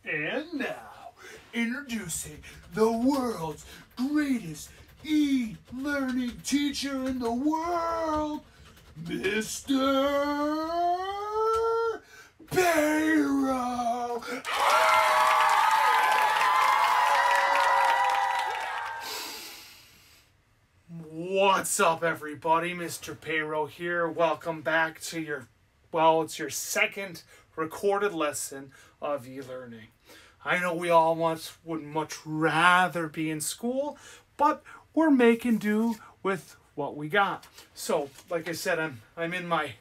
And now, introducing the world's greatest e-learning teacher in the world, Mr. Bayro. What's up, everybody? Mr. Bayro here. Welcome back to it's your second recorded lesson of e-learning. I know we all would much rather be in school, but we're making do with what we got. So, like I said, I'm in my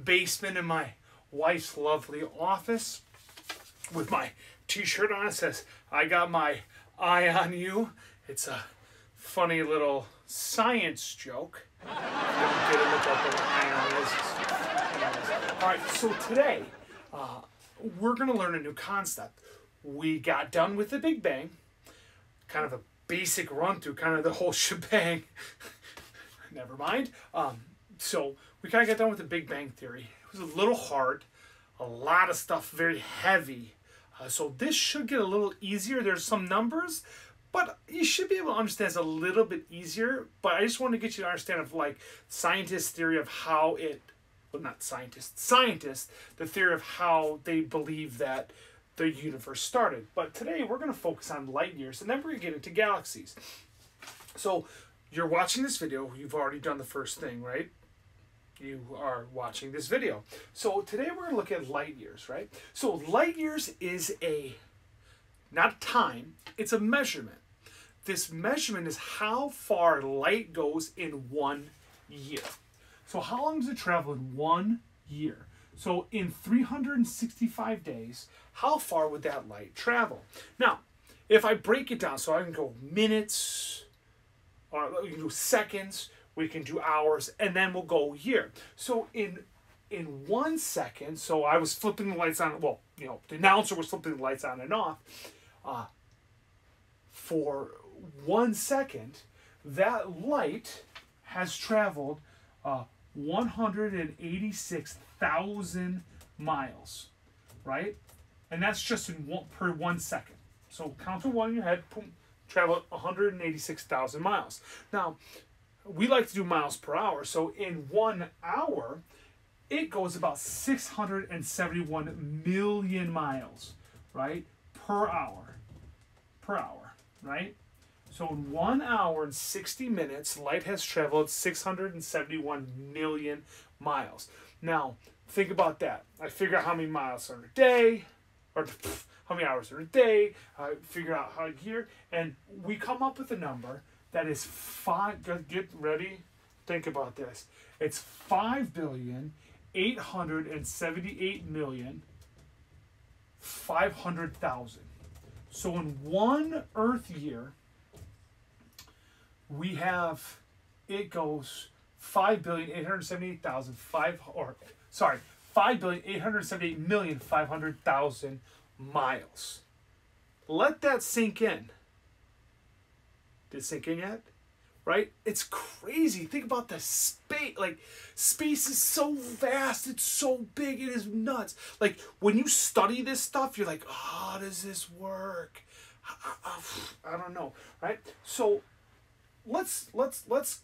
basement in my wife's lovely office with my t-shirt on. It says, "I got my eye on you." It's a funny little science joke. If you don't get it, look up what an ion is. All right, so today we're going to learn a new concept. We got done with the Big Bang, kind of a basic run through, kind of the whole shebang. Never mind. So we kind of got done with the Big Bang Theory. It was a little hard, a lot of stuff, very heavy. So this should get a little easier. There's some numbers, but you should be able to understand it's a little bit easier. But I just want to get you to understand of like scientists' theory of how it, well, not scientists, the theory of how they believe that the universe started. But today we're going to focus on light years, and then we're going to get into galaxies. So you're watching this video. You've already done the first thing, right? You are watching this video. So today we're going to look at light years, right? So light years is not a time, it's a measurement. This measurement is how far light goes in 1 year. So how long does it travel in 1 year? So in 365 days, how far would that light travel? Now, if I break it down, so I can go minutes, or we can do seconds, we can do hours, and then we'll go year. So in 1 second, so I was flipping the lights on, well, you know, the announcer was flipping the lights on and off. For 1 second, that light has traveled 186,000 miles, right? And that's just per 1 second. So count to one in your head, boom, travel 186,000 miles. Now, we like to do miles per hour. So in 1 hour, it goes about 671 million miles, right? Per hour, right? So in 1 hour and 60 minutes, light has traveled 671 million miles. Now, think about that. I figure out how many miles are in a day, or how many hours are in a day, figure out how year, and we come up with a number that is get ready, think about this. It's 5,878,500,000. So in 1 Earth year, we have, it goes 5,878,500,000 miles. Let that sink in. Did it sink in yet? Right? It's crazy. Think about the space. Like, space is so vast. It's so big. It is nuts. Like, when you study this stuff, you're like, oh, how does this work? I don't know, right? So let's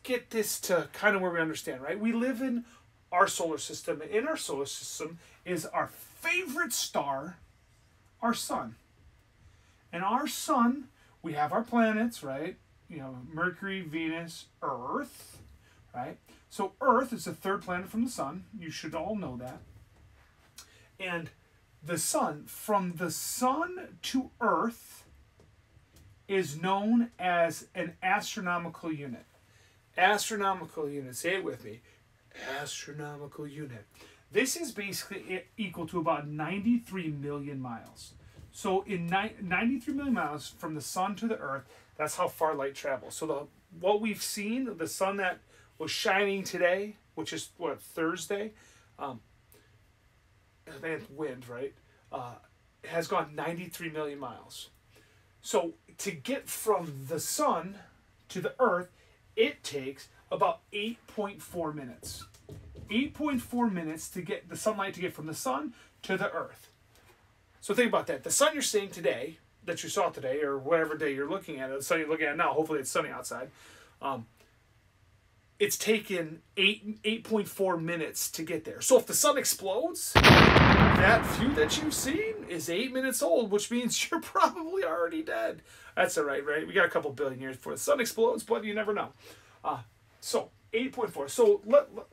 get this to kind of where we understand, right? We live in our solar system, and in our solar system is our favorite star, our sun. And our sun, we have our planets, right? You know, Mercury, Venus, Earth, right? So Earth is the third planet from the sun. You should all know that. And the sun, from the sun to Earth, is known as an astronomical unit. Astronomical unit, say it with me. Astronomical unit. This is basically equal to about 93 million miles. So in 93 million miles from the sun to the Earth, that's how far light travels. So what we've seen, the sun that was shining today, which is what, Thursday, wind, right? Has gone 93 million miles. So to get from the sun to the Earth, it takes about 8.4 minutes. 8.4 minutes to get the sunlight to get from the sun to the Earth. So think about that. The sun you're seeing today, that you saw today, or whatever day you're looking at, the sun you're looking at now, hopefully it's sunny outside, it's taken 8.4 minutes to get there. So if the sun explodes, that view that you've seen is 8 minutes old, which means you're probably already dead. That's all right, right? We got a couple billion years before the sun explodes, but you never know. So 8.4. So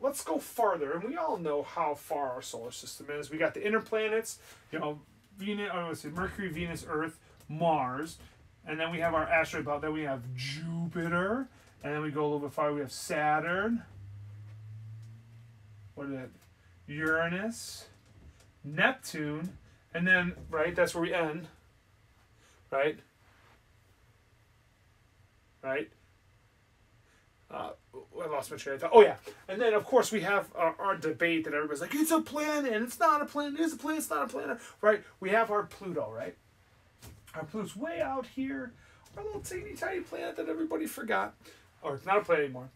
let's go farther, and we all know how far our solar system is. We got the inner planets, you know, Venus, let's see, Mercury, Venus, Earth, Mars, and then we have our asteroid belt. Then we have Jupiter, and then we go a little bit farther. We have Saturn. What is it? Uranus, Neptune, and then right. That's where we end. Right. Right. I lost my train of thought. Oh yeah, and then of course we have our debate that everybody's like, it's a planet and it's not a planet. It's a planet. It's not a planet. Right? We have our Pluto. Right? Our Pluto's way out here. Our little teeny tiny planet that everybody forgot, or it's not a planet anymore.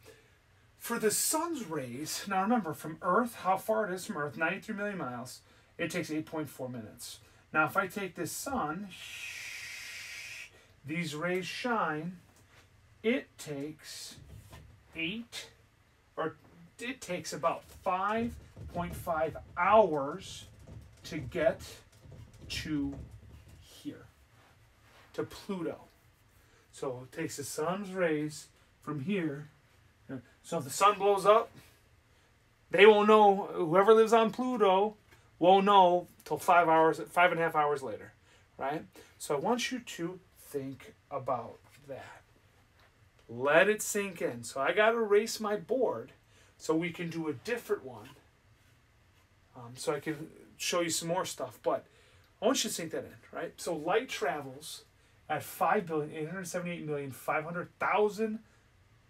For the sun's rays, now remember from Earth, how far it is from Earth, 93 million miles. It takes 8.4 minutes. Now if I take this sun, these rays shine. It takes it takes about 5.5 hours to get to here, to Pluto. So it takes the sun's rays from here. So if the sun blows up, they won't know, whoever lives on Pluto won't know till 5.5 hours later, right? So I want you to think about that. Let it sink in. So I got to erase my board so we can do a different one. So I can show you some more stuff. But I want you to sink that in, right? So light travels at 5,878,500,000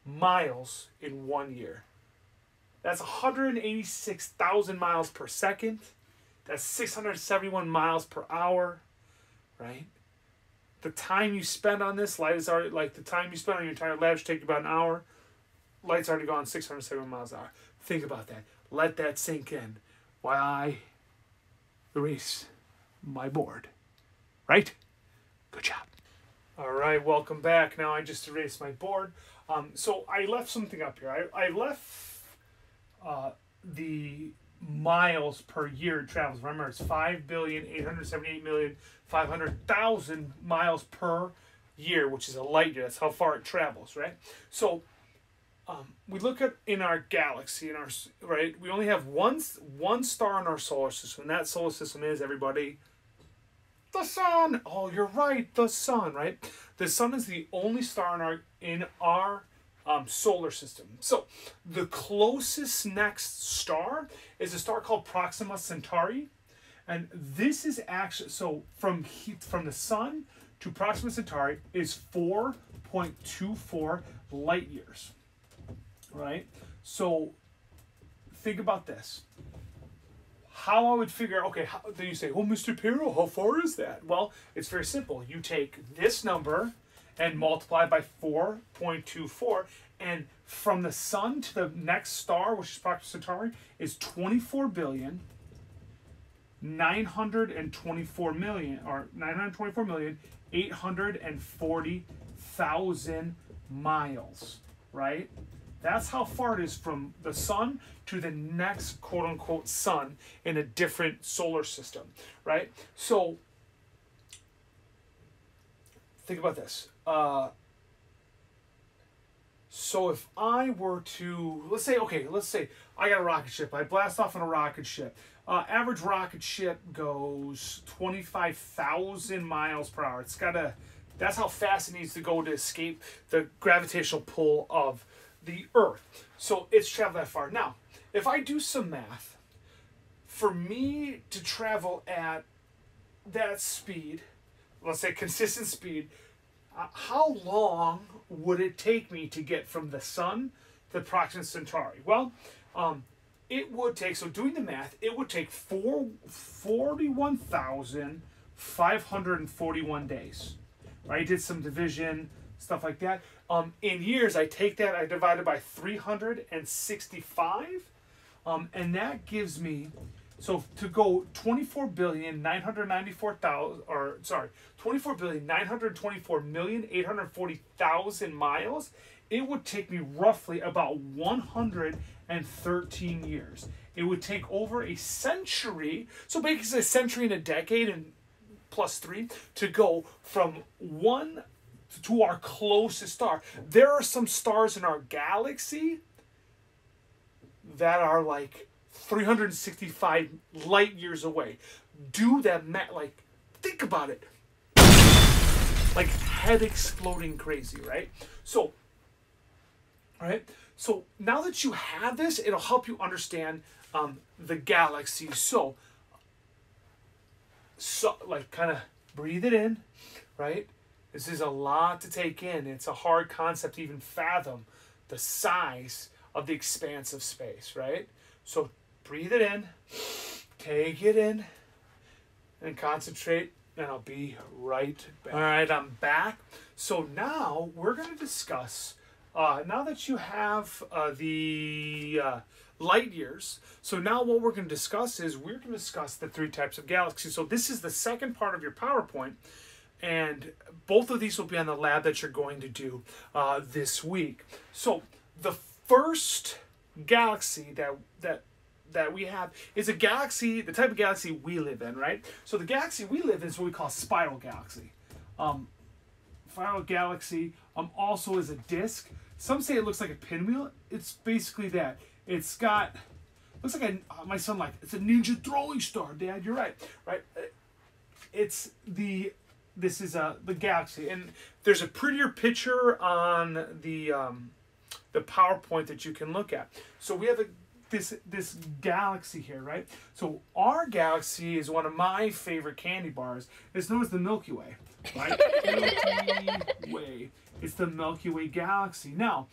miles in 1 year. That's 186,000 miles per second. That's 671 miles per hour, right? The time you spend on this, light is already, like the time you spend on your entire lab should take you about an hour. Light's already gone 671 miles an hour. Think about that. Let that sink in while I erase my board. Right? Good job. All right, welcome back. Now I just erased my board. So I left something up here. I left the miles per year it travels. Remember, it's 5,878,500,000 miles per year, which is a light year. That's how far it travels, right? So we look at in our galaxy, right, we only have one star in our solar system, and that solar system is, everybody, the sun. Oh, you're right, the sun, right? The sun is the only star in our solar system. So the closest next star is a star called Proxima Centauri, and this is actually, so from the sun to Proxima Centauri is 4.24 light years, right? So think about this. How I would figure, okay, then you say, oh, Mr. Pero, how far is that? Well, it's very simple. You take this number and multiply by 4.24, and from the sun to the next star, which is Proxima Centauri, is 924,840,000 miles, right? That's how far it is from the sun to the next quote-unquote sun in a different solar system, right? So think about this. So if I were to, let's say I got a rocket ship. I blast off on a rocket ship. Average rocket ship goes 25,000 miles per hour. That's how fast it needs to go to escape the gravitational pull of the Earth. So it's traveled that far. Now, if I do some math, for me to travel at that speed, let's say consistent speed, how long would it take me to get from the sun to Proxima Centauri? Well, it would take, so doing the math, it would take 41,541 days. Right? I did some division, stuff like that. In years, I take that, I divide it by 365, and that gives me So to go 24,924,840,000 miles, it would take me roughly about 113 years. It would take over a century, so basically a century and a decade and plus 3, to go from one to our closest star. There are some stars in our galaxy that are like 365 light years away. Do that, like, think about it. Like head exploding crazy, right? So, so now that you have this, it'll help you understand the galaxy. So like kind of breathe it in, right? This is a lot to take in. It's a hard concept to even fathom the size of the expanse of space, right? So breathe it in, take it in, and concentrate, and I'll be right back. All right, I'm back. So now we're going to discuss, now that you have the light years, so now what we're going to discuss is we're going to discuss the 3 types of galaxies. So this is the second part of your PowerPoint, and both of these will be on the lab that you're going to do this week. So the first galaxy that we have is a galaxy, the type of galaxy we live in, right? So the galaxy we live in is what we call a spiral galaxy. Spiral galaxy also is a disk. Some say it looks like a pinwheel. It's basically that. It's got, looks like my son like, it's a ninja throwing star, Dad, you're right, right? This is the galaxy, and there's a prettier picture on the PowerPoint that you can look at. So we have this galaxy here, right? So our galaxy is one of my favorite candy bars. It's known as the Milky Way, right? Milky Way. It's the Milky Way galaxy. Now,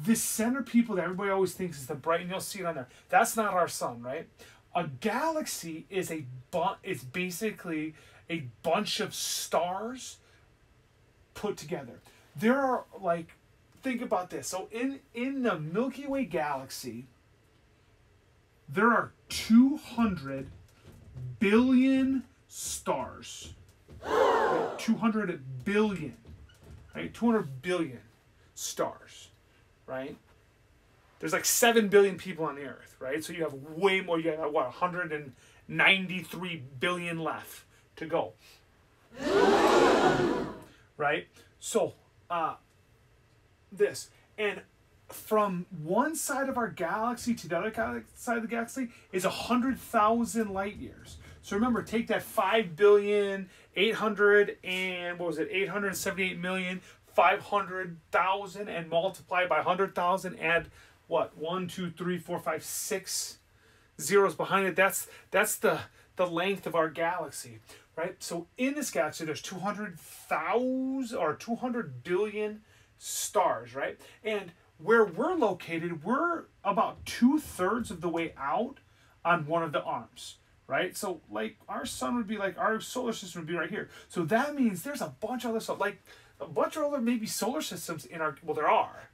this center people that everybody always thinks is the bright, and you'll see it on there. That's not our sun, right? A galaxy is basically a bunch of stars put together. There are, like, think about this. So in the Milky Way galaxy, there are 200 billion stars. Right? 200 billion. Right? 200 billion stars. Right? There's like 7 billion people on the Earth, right? So you have way more. You have, what, 193 billion left to go. Right? So, this. And from one side of our galaxy to the other side of the galaxy is 100,000 light years. So remember, take that 5,878,500,000 and multiply by 100,000. Add what? 1, 2, 3, 4, 5, 6 zeros behind it. That's the length of our galaxy, right? So in this galaxy, there's 200,000 or 200 billion stars, right? And where we're located, we're about 2/3 of the way out on one of the arms, right? So like our sun would be like, our solar system would be right here. So that means there's a bunch of other stuff, like a bunch of other maybe solar systems in our, well, there are,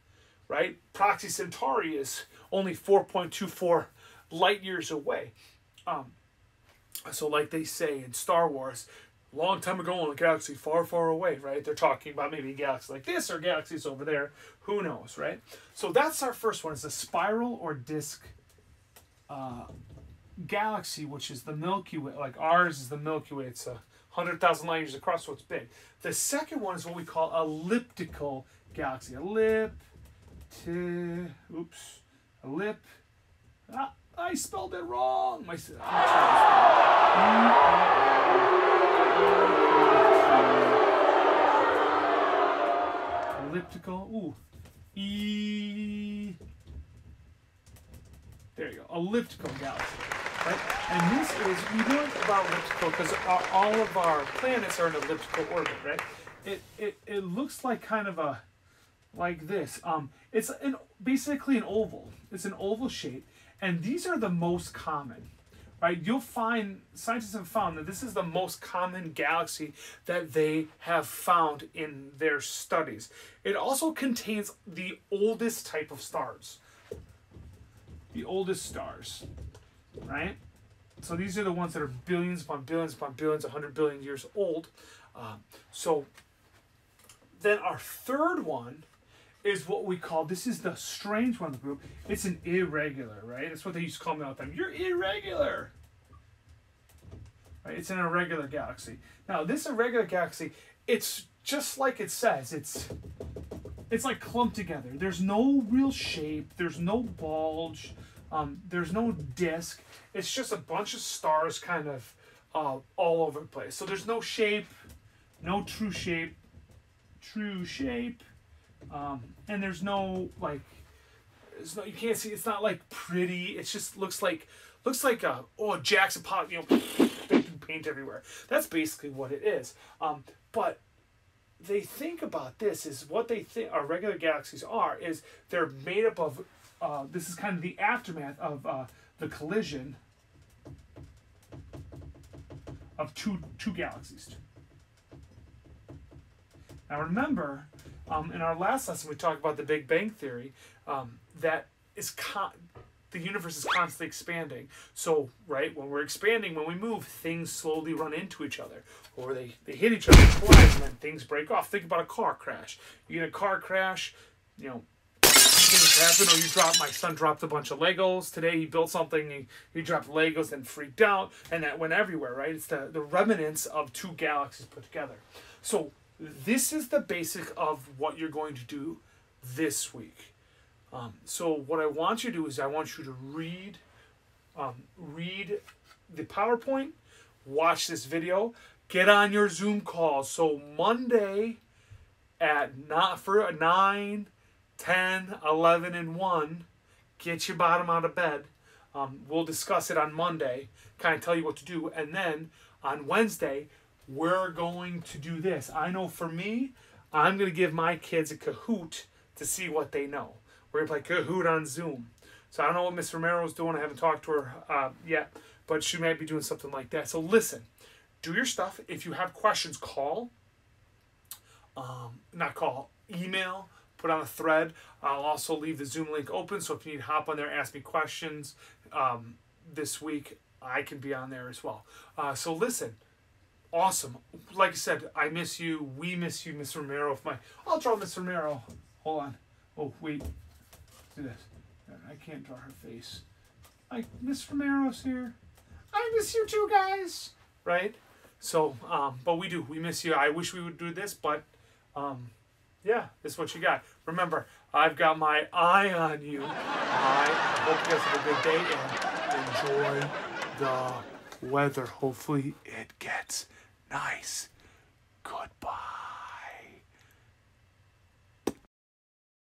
right? Proxy Centauri is only 4.24 light years away. So like they say in Star Wars, a long time ago in a galaxy far, far away, right? They're talking about maybe a galaxy like this or galaxies over there. Who knows, right? So that's our first one. It's a spiral or disk galaxy, which is the Milky Way. Like ours is the Milky Way. It's 100,000 light years across, so it's big. The second one is what we call elliptical galaxy. I spelled it wrong. Elliptical. Ooh. There you go. Elliptical galaxy. Right? And this is, we know about elliptical because all of our planets are in elliptical orbit, right? It looks like kind of a, like this. It's basically an oval. It's an oval shape. And these are the most common, right? You'll find, scientists have found that this is the most common galaxy that they have found in their studies. It also contains the oldest type of stars. The oldest stars, right? So these are the ones that are billions upon billions upon billions, 100 billion years old. So then our third one is what we call, this is the strange one of the group. It's an irregular, right? That's what they used to call me all the time. You're irregular. Right? It's an irregular galaxy. Now, this irregular galaxy, it's just like it says. It's like clumped together. There's no real shape. There's no bulge. There's no disk. It's just a bunch of stars kind of all over the place. So there's no shape, no true shape, and there's no like, you can't see. It's not like pretty. It just looks like Jackson Pollock, paint everywhere. That's basically what it is. But they think about this is what they think our regular galaxies are is they're made up of. This is kind of the aftermath of the collision of two galaxies. Now remember, in our last lesson we talked about the Big Bang Theory. That is the universe is constantly expanding. So, right, when we're expanding, when we move, things slowly run into each other. Or they hit each other, collide, and then things break off. Think about a car crash. You get a car crash, things happen. Or my son dropped a bunch of Legos. Today he built something, he dropped Legos and freaked out. And that went everywhere, right? It's the remnants of two galaxies put together. So, this is the basic of what you're going to do this week. So what I want you to do is I want you to read the PowerPoint, watch this video, get on your Zoom call. So Monday at 9, 10, 11, and 1, get your bottom out of bed. We'll discuss it on Monday, kind of tell you what to do. And then on Wednesday, we're going to do this. I know for me, I'm going to give my kids a Kahoot to see what they know. We're going to play Kahoot on Zoom. So I don't know what Miss Romero's doing. I haven't talked to her yet, but she might be doing something like that. So listen, do your stuff. If you have questions, call. Email, put on a thread. I'll also leave the Zoom link open, so if you need to hop on there, ask me questions this week, I can be on there as well. So listen, awesome. Like I said, I miss you. We miss you, Miss Romero. I'll draw Miss Romero. Hold on. Oh, wait. Do this. I can't draw her face. Miss Romero's here. I miss you too, guys. Right? So, but we do. We miss you. I wish we would do this, but, yeah, this is what you got. Remember, I've got my eye on you. I hope you guys have a good day and enjoy the weather. Hopefully it gets nice.